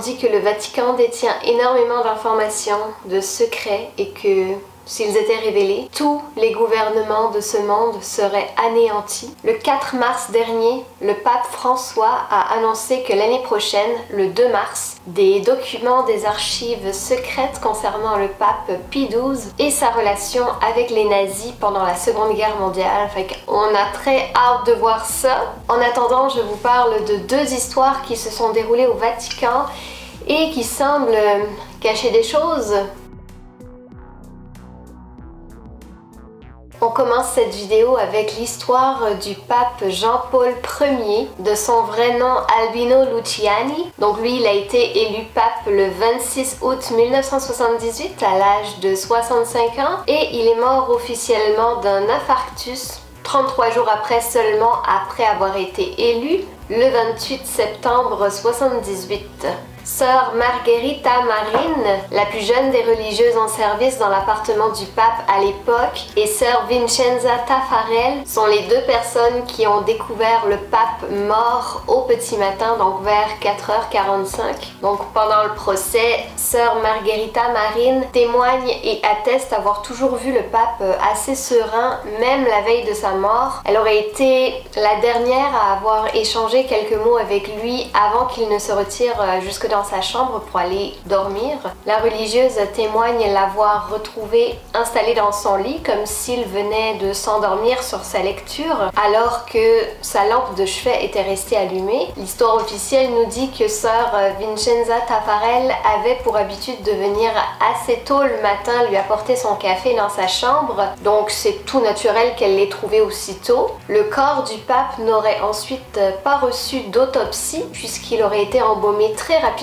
dit que le Vatican détient énormément d'informations, de secrets et que s'ils étaient révélés, tous les gouvernements de ce monde seraient anéantis. Le 4 mars dernier, le pape François a annoncé que l'année prochaine, le 2 mars, des documents des archives secrètes concernant le pape Pie XII et sa relation avec les nazis pendant la Seconde Guerre mondiale. Fait qu'on a très hâte de voir ça. En attendant, je vous parle de deux histoires qui se sont déroulées au Vatican et qui semblent cacher des choses. On commence cette vidéo avec l'histoire du pape Jean-Paul Ier, de son vrai nom Albino Luciani. Donc lui, il a été élu pape le 26 août 1978 à l'âge de 65 ans et il est mort officiellement d'un infarctus 33 jours après seulement après avoir été élu le 28 septembre 1978. Sœur Margherita Marin, la plus jeune des religieuses en service dans l'appartement du pape à l'époque, et sœur Vincenza Taffarel sont les deux personnes qui ont découvert le pape mort au petit matin, donc vers 4h45. Donc pendant le procès, sœur Margherita Marin témoigne et atteste avoir toujours vu le pape assez serein, même la veille de sa mort. Elle aurait été la dernière à avoir échangé quelques mots avec lui avant qu'il ne se retire jusque dans sa chambre pour aller dormir. La religieuse témoigne l'avoir retrouvé installé dans son lit comme s'il venait de s'endormir sur sa lecture alors que sa lampe de chevet était restée allumée. L'histoire officielle nous dit que sœur Vincenza Taffarel avait pour habitude de venir assez tôt le matin lui apporter son café dans sa chambre, donc c'est tout naturel qu'elle l'ait trouvé aussitôt. Le corps du pape n'aurait ensuite pas reçu d'autopsie puisqu'il aurait été embaumé très rapidement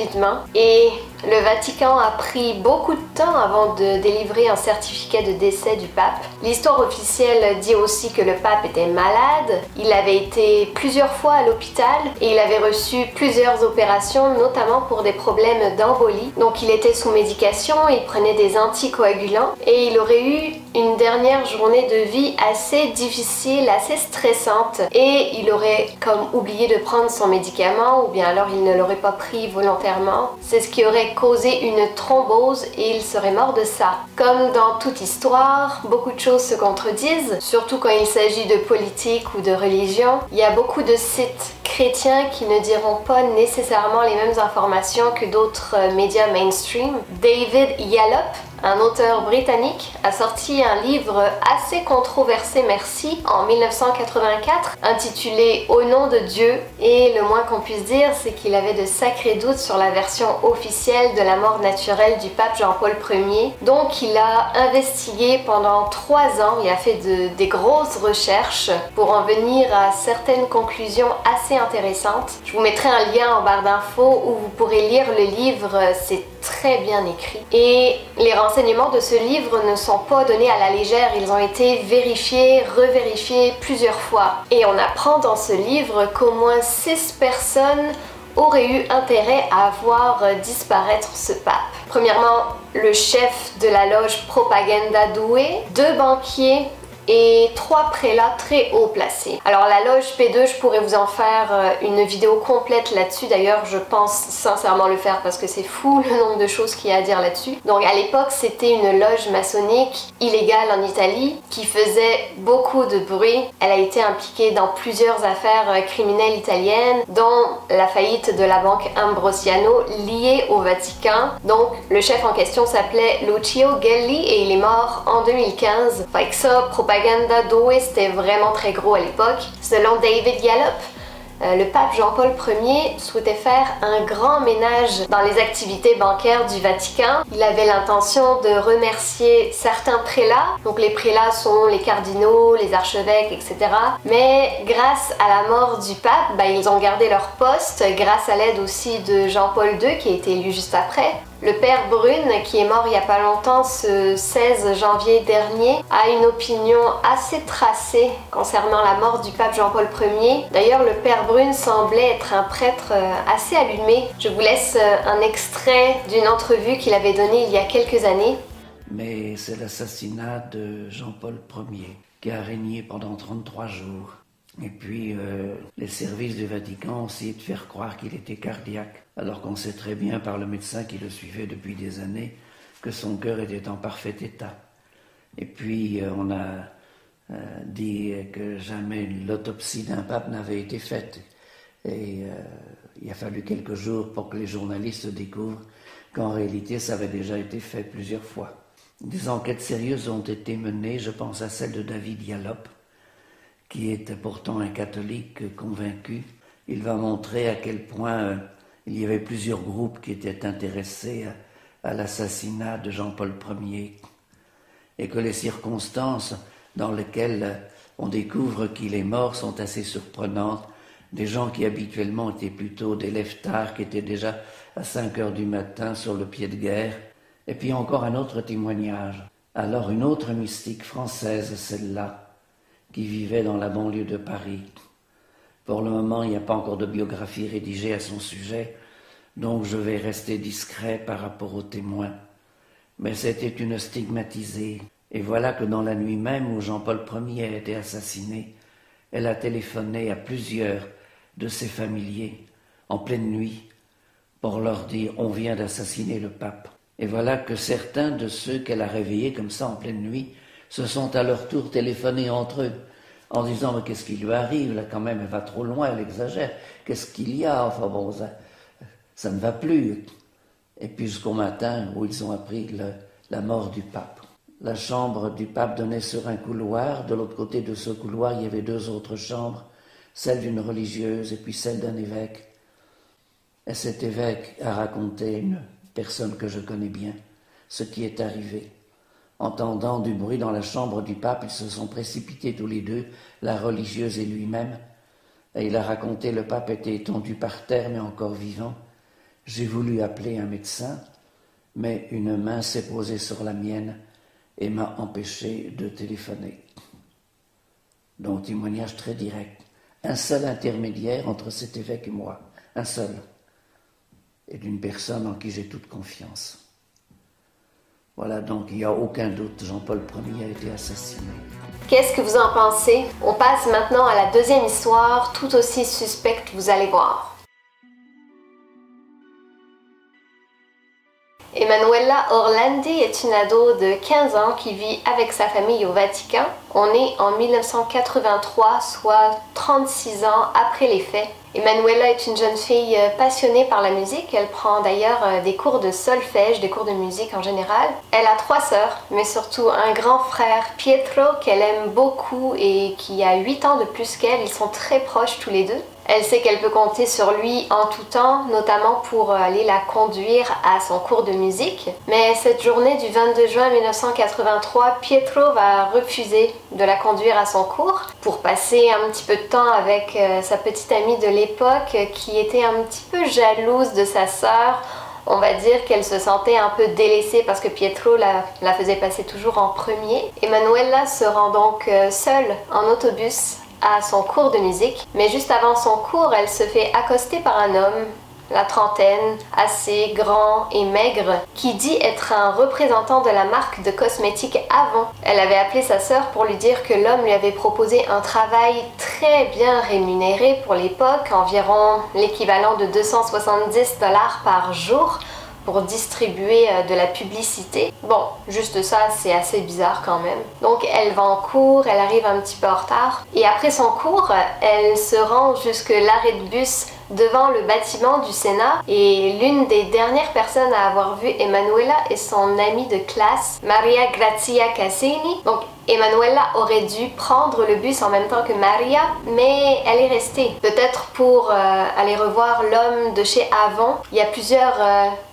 et le Vatican a pris beaucoup de temps avant de délivrer un certificat de décès du pape. L'histoire officielle dit aussi que le pape était malade, il avait été plusieurs fois à l'hôpital et il avait reçu plusieurs opérations, notamment pour des problèmes d'embolie. Donc il était sous médication, il prenait des anticoagulants et il aurait eu une dernière journée de vie assez difficile, assez stressante et il aurait comme oublié de prendre son médicament ou bien alors il ne l'aurait pas pris volontairement. C'est ce qui aurait causé une thrombose et il serait mort de ça. Comme dans toute histoire, beaucoup de choses se contredisent, surtout quand il s'agit de politique ou de religion. Il y a beaucoup de sites chrétiens qui ne diront pas nécessairement les mêmes informations que d'autres médias mainstream. David Yallop, un auteur britannique, a sorti un livre assez controversé, merci, en 1984, intitulé Au nom de Dieu, et le moins qu'on puisse dire, c'est qu'il avait de sacrés doutes sur la version officielle de la mort naturelle du pape Jean-Paul Ier. Donc il a investigué pendant 3 ans, il a fait des grosses recherches pour en venir à certaines conclusions assez intéressantes. Je vous mettrai un lien en barre d'infos où vous pourrez lire le livre, c'est très bien écrit. Et les renseignements de ce livre ne sont pas donnés à la légère, ils ont été vérifiés, revérifiés plusieurs fois. Et on apprend dans ce livre qu'au moins 6 personnes auraient eu intérêt à voir disparaître ce pape. Premièrement, le chef de la loge Propaganda Due, 2 banquiers et 3 prélats très haut placés. Alors la loge P2, je pourrais vous en faire une vidéo complète là-dessus. D'ailleurs, je pense sincèrement le faire parce que c'est fou le nombre de choses qu'il y a à dire là-dessus. Donc à l'époque, c'était une loge maçonnique illégale en Italie qui faisait beaucoup de bruit. Elle a été impliquée dans plusieurs affaires criminelles italiennes, dont la faillite de la banque Ambrosiano liée au Vatican. Donc le chef en question s'appelait Lucio Gelli et il est mort en 2015. Fait que ça, Propaganda Due, c'était vraiment très gros à l'époque. Selon David Yallop, le pape Jean-Paul Ier souhaitait faire un grand ménage dans les activités bancaires du Vatican. Il avait l'intention de remercier certains prélats, donc les prélats sont les cardinaux, les archevêques, etc. Mais grâce à la mort du pape, ils ont gardé leur poste, grâce à l'aide aussi de Jean-Paul II qui a été élu juste après. Le père Brune, qui est mort il n'y a pas longtemps, ce 16 janvier dernier, a une opinion assez tracée concernant la mort du pape Jean-Paul Ier. D'ailleurs, le père Brune semblait être un prêtre assez allumé. Je vous laisse un extrait d'une entrevue qu'il avait donnée il y a quelques années. Mais c'est l'assassinat de Jean-Paul Ier qui a régné pendant 33 jours. Et puis, les services du Vatican ont essayé de faire croire qu'il était cardiaque, alors qu'on sait très bien par le médecin qui le suivait depuis des années que son cœur était en parfait état. Et puis, on a dit que jamais l'autopsie d'un pape n'avait été faite. Et il a fallu quelques jours pour que les journalistes découvrent qu'en réalité, ça avait déjà été fait plusieurs fois. Des enquêtes sérieuses ont été menées, je pense à celle de David Yallop, qui était pourtant un catholique convaincu. Il va montrer à quel point il y avait plusieurs groupes qui étaient intéressés à l'assassinat de Jean-Paul Ier, et que les circonstances dans lesquelles on découvre qu'il est mort sont assez surprenantes. Des gens qui habituellement étaient plutôt des lève-tard, qui étaient déjà à 5 heures du matin sur le pied de guerre. Et puis encore un autre témoignage. Alors une autre mystique française, celle-là, qui vivait dans la banlieue de Paris. Pour le moment, il n'y a pas encore de biographie rédigée à son sujet, donc je vais rester discret par rapport aux témoins. Mais c'était une stigmatisée. Et voilà que dans la nuit même où Jean-Paul Ier a été assassiné, elle a téléphoné à plusieurs de ses familiers en pleine nuit pour leur dire « on vient d'assassiner le pape ». Et voilà que certains de ceux qu'elle a réveillés comme ça en pleine nuit se sont à leur tour téléphonés entre eux en disant « mais qu'est-ce qui lui arrive, là quand même, elle va trop loin, elle exagère, qu'est-ce qu'il y a, enfin bon, ça ne va plus ». Et puis jusqu'au matin où ils ont appris la mort du pape. La chambre du pape donnait sur un couloir, de l'autre côté de ce couloir il y avait 2 autres chambres, celle d'une religieuse et puis celle d'un évêque. Et cet évêque a raconté à une personne que je connais bien ce qui est arrivé. Entendant du bruit dans la chambre du pape, ils se sont précipités tous les deux, la religieuse et lui-même, et il a raconté le pape était étendu par terre mais encore vivant. J'ai voulu appeler un médecin, mais une main s'est posée sur la mienne et m'a empêché de téléphoner. Donc témoignage très direct. Un seul intermédiaire entre cet évêque et moi, un seul, et d'une personne en qui j'ai toute confiance. Voilà, donc il n'y a aucun doute, Jean-Paul Ier a été assassiné. Qu'est-ce que vous en pensez? On passe maintenant à la deuxième histoire, tout aussi suspecte, vous allez voir. Emanuela Orlandi est une ado de 15 ans qui vit avec sa famille au Vatican. On est en 1983, soit 36 ans après les faits. Emanuela est une jeune fille passionnée par la musique. Elle prend d'ailleurs des cours de solfège, des cours de musique en général. Elle a 3 sœurs, mais surtout un grand frère, Pietro, qu'elle aime beaucoup et qui a 8 ans de plus qu'elle. Ils sont très proches tous les deux. Elle sait qu'elle peut compter sur lui en tout temps, notamment pour aller la conduire à son cours de musique. Mais cette journée du 22 juin 1983, Pietro va refuser de la conduire à son cours pour passer un petit peu de temps avec sa petite amie de l'époque qui était un petit peu jalouse de sa sœur. On va dire qu'elle se sentait un peu délaissée parce que Pietro la faisait passer toujours en premier. Emanuela se rend donc seule en autobus à son cours de musique, mais juste avant son cours, elle se fait accoster par un homme, la trentaine, assez grand et maigre, qui dit être un représentant de la marque de cosmétiques Avon. Elle avait appelé sa sœur pour lui dire que l'homme lui avait proposé un travail très bien rémunéré pour l'époque, environ l'équivalent de 270 $ par jour, pour distribuer de la publicité. Bon, juste ça, c'est assez bizarre quand même. Donc elle va en cours, elle arrive un petit peu en retard. Et après son cours, elle se rend jusque l'arrêt de bus devant le bâtiment du Sénat. Et l'une des dernières personnes à avoir vu Emanuela est son amie de classe, Maria Grazia Cassini. Donc Emanuela aurait dû prendre le bus en même temps que Maria, mais elle est restée. Peut-être pour aller revoir l'homme de chez Avon. Il y a plusieurs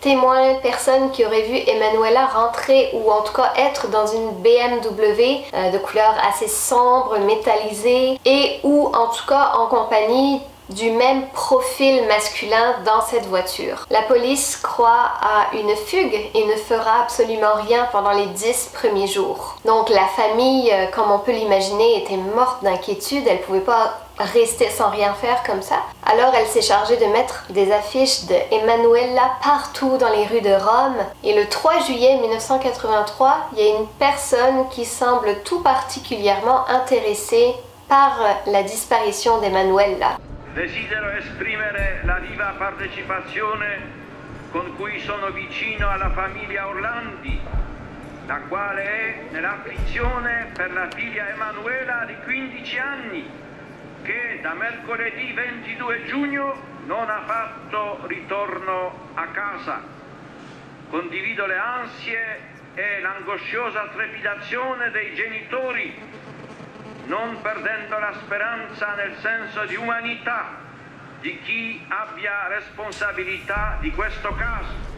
témoins, personnes qui auraient vu Emanuela rentrer ou en tout cas être dans une BMW de couleur assez sombre, métallisée, et ou en tout cas en compagnie du même profil masculin dans cette voiture. La police croit à une fugue et ne fera absolument rien pendant les 10 premiers jours. Donc la famille, comme on peut l'imaginer, était morte d'inquiétude. Elle ne pouvait pas rester sans rien faire comme ça. Alors elle s'est chargée de mettre des affiches de Emanuela partout dans les rues de Rome. Et le 3 juillet 1983, il y a une personne qui semble tout particulièrement intéressée par la disparition d'Emanuela. Desidero esprimere la viva partecipazione con cui sono vicino alla famiglia Orlandi, la quale è nell'afflizione per la figlia Emanuela di 15 anni, che da mercoledì 22 giugno non ha fatto ritorno a casa. Condivido le ansie e l'angosciosa trepidazione dei genitori, non perdendo la speranza nel senso di umanità di chi abbia responsabilità di questo caso.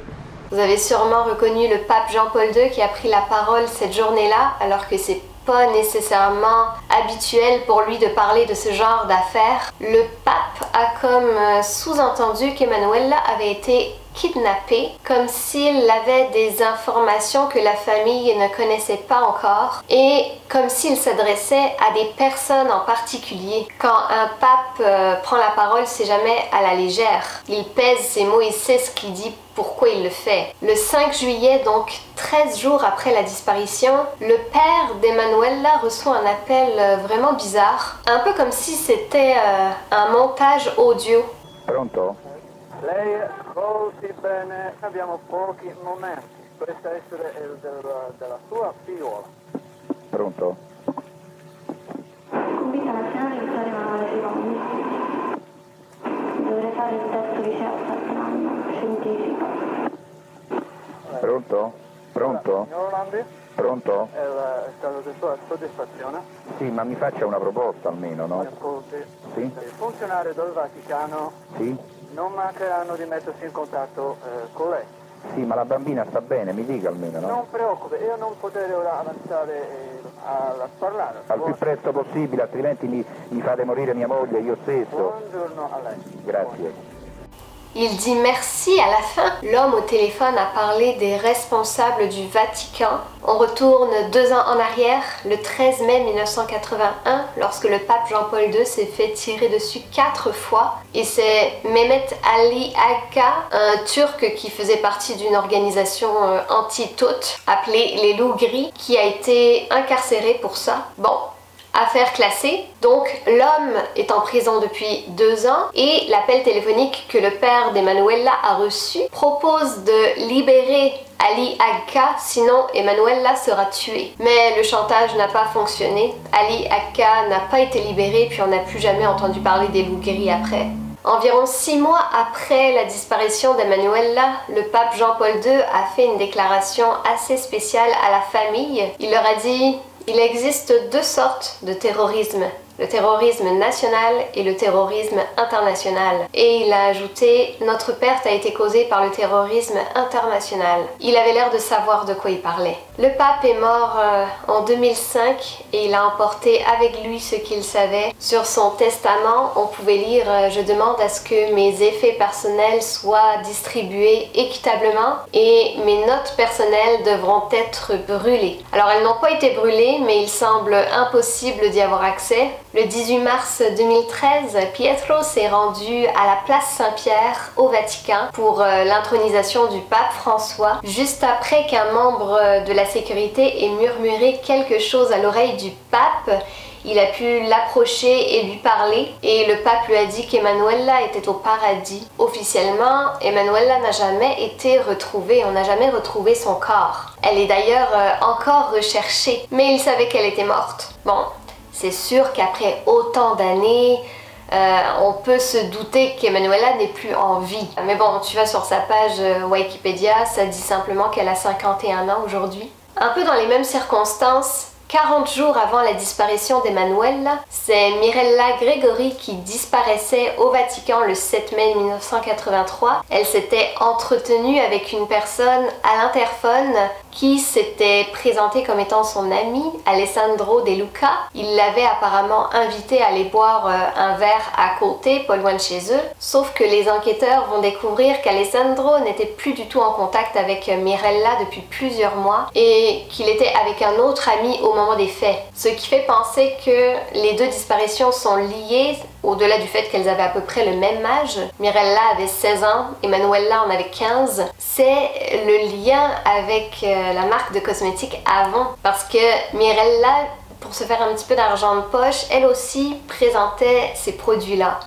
Vous avez sûrement reconnu le pape Jean-Paul II qui a pris la parole cette journée-là, alors que c'est pas nécessairement habituel pour lui de parler de ce genre d'affaires. Le pape a comme sous-entendu qu'Emanuela avait été kidnappée, comme s'il avait des informations que la famille ne connaissait pas encore et comme s'il s'adressait à des personnes en particulier. Quand un pape prend la parole, c'est jamais à la légère. Il pèse ses mots, il sait ce qu'il dit, pourquoi il le fait. Le 5 juillet, donc 13 jours après la disparition, le père d'Emanuela reçoit un appel vraiment bizarre, un peu comme si c'était un montage audio. Pronto? Lei ascolti bene, abbiamo pochi momenti. Questa essere della sua figliola. Pronto? Convinta nazionale che saremo alle secondi. Dovrei fare il test che c'è al scientifico. Pronto? Pronto? Signor Orlandi? Pronto? È il caso di sua soddisfazione? Sì, ma mi faccia una proposta almeno, no? Ascolti. Sì? I funzionari del Vaticano Sì? non mancheranno di mettersi in contatto con lei. Sì, ma la bambina sta bene, mi dica almeno, no? Non preoccupi, io non potrei ora avanzare a parlare. Al più presto possibile, altrimenti mi fate morire mia moglie, io stesso. Buongiorno a lei. Grazie. Il dit merci à la fin. L'homme au téléphone a parlé des responsables du Vatican. On retourne 2 ans en arrière, le 13 mai 1981, lorsque le pape Jean-Paul II s'est fait tirer dessus 4 fois. Et c'est Mehmet Ali Agca, un Turc qui faisait partie d'une organisation anti-Taute, appelée les Loups Gris, qui a été incarcéré pour ça. Bon. Affaire classée, donc l'homme est en prison depuis 2 ans et l'appel téléphonique que le père d'Emanuela a reçu propose de libérer Ali Agca, sinon Emanuela sera tuée. Mais le chantage n'a pas fonctionné, Ali Agca n'a pas été libéré puis on n'a plus jamais entendu parler des loups gris après. Environ 6 mois après la disparition d'Emanuela, le pape Jean-Paul II a fait une déclaration assez spéciale à la famille. Il leur a dit: il existe 2 sortes de terrorisme, le terrorisme national et le terrorisme international. Et il a ajouté: notre perte a été causée par le terrorisme international. Il avait l'air de savoir de quoi il parlait. Le pape est mort en 2005 et il a emporté avec lui ce qu'il savait. Sur son testament, on pouvait lire « Je demande à ce que mes effets personnels soient distribués équitablement et mes notes personnelles devront être brûlées ». Alors elles n'ont pas été brûlées, mais il semble impossible d'y avoir accès. Le 18 mars 2013, Pietro s'est rendu à la place Saint-Pierre au Vatican pour l'intronisation du pape François, juste après qu'un membre de la sécurité ait murmuré quelque chose à l'oreille du pape. Il a pu l'approcher et lui parler et le pape lui a dit qu'Emanuela était au paradis. Officiellement, Emanuela n'a jamais été retrouvée, on n'a jamais retrouvé son corps. Elle est d'ailleurs encore recherchée, mais il savait qu'elle était morte. Bon, c'est sûr qu'après autant d'années, on peut se douter qu'Emanuela n'est plus en vie. Mais bon, tu vas sur sa page Wikipédia, ça dit simplement qu'elle a 51 ans aujourd'hui. Un peu dans les mêmes circonstances, 40 jours avant la disparition d'Emanuela, c'est Mirella Gregori qui disparaissait au Vatican le 7 mai 1983. Elle s'était entretenue avec une personne à l'interphone qui s'était présenté comme étant son ami, Alessandro De Luca. Il l'avait apparemment invité à aller boire un verre à côté, pas loin de chez eux. Sauf que les enquêteurs vont découvrir qu'Alessandro n'était plus du tout en contact avec Mirella depuis plusieurs mois et qu'il était avec un autre ami au moment des faits. Ce qui fait penser que les 2 disparitions sont liées, au-delà du fait qu'elles avaient à peu près le même âge. Mirella avait 16 ans, Emanuela en avait 15. C'est le lien avec la marque de cosmétiques Avon, parce que Mirella pour se faire un petit peu d'argent de poche, elle aussi présentait ces produits-là.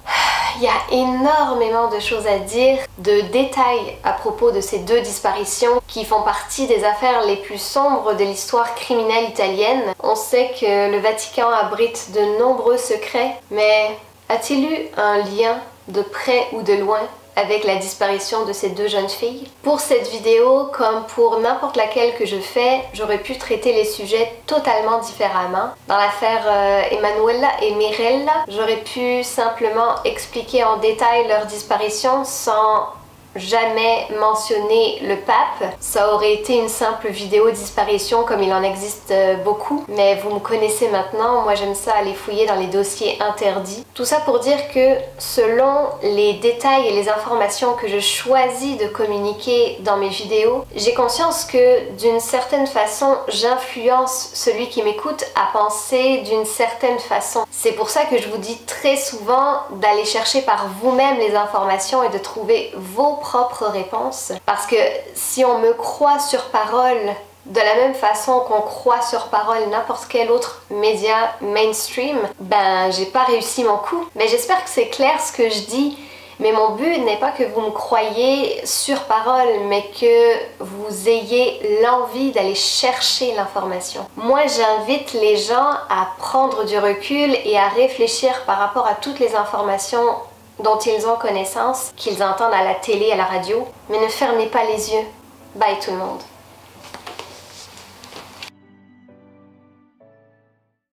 Il y a énormément de choses à dire, de détails à propos de ces deux disparitions qui font partie des affaires les plus sombres de l'histoire criminelle italienne. On sait que le Vatican abrite de nombreux secrets, mais a-t-il eu un lien de près ou de loin avec la disparition de ces deux jeunes filles? Pour cette vidéo, comme pour n'importe laquelle que je fais, j'aurais pu traiter les sujets totalement différemment. Dans l'affaire Emanuela et Mirella, j'aurais pu simplement expliquer en détail leur disparition sans jamais mentionner le pape. Ça aurait été une simple vidéo disparition comme il en existe beaucoup, mais vous me connaissez maintenant, moi j'aime ça aller fouiller dans les dossiers interdits. Tout ça pour dire que selon les détails et les informations que je choisis de communiquer dans mes vidéos, j'ai conscience que d'une certaine façon j'influence celui qui m'écoute à penser d'une certaine façon. C'est pour ça que je vous dis très souvent d'aller chercher par vous-même les informations et de trouver vos propres réponses, parce que si on me croit sur parole de la même façon qu'on croit sur parole n'importe quel autre média mainstream, ben j'ai pas réussi mon coup. Mais j'espère que c'est clair ce que je dis, mais mon but n'est pas que vous me croyiez sur parole, mais que vous ayez l'envie d'aller chercher l'information. Moi j'invite les gens à prendre du recul et à réfléchir par rapport à toutes les informations dont ils ont connaissance, qu'ils entendent à la télé, à la radio, mais ne fermez pas les yeux. Bye tout le monde.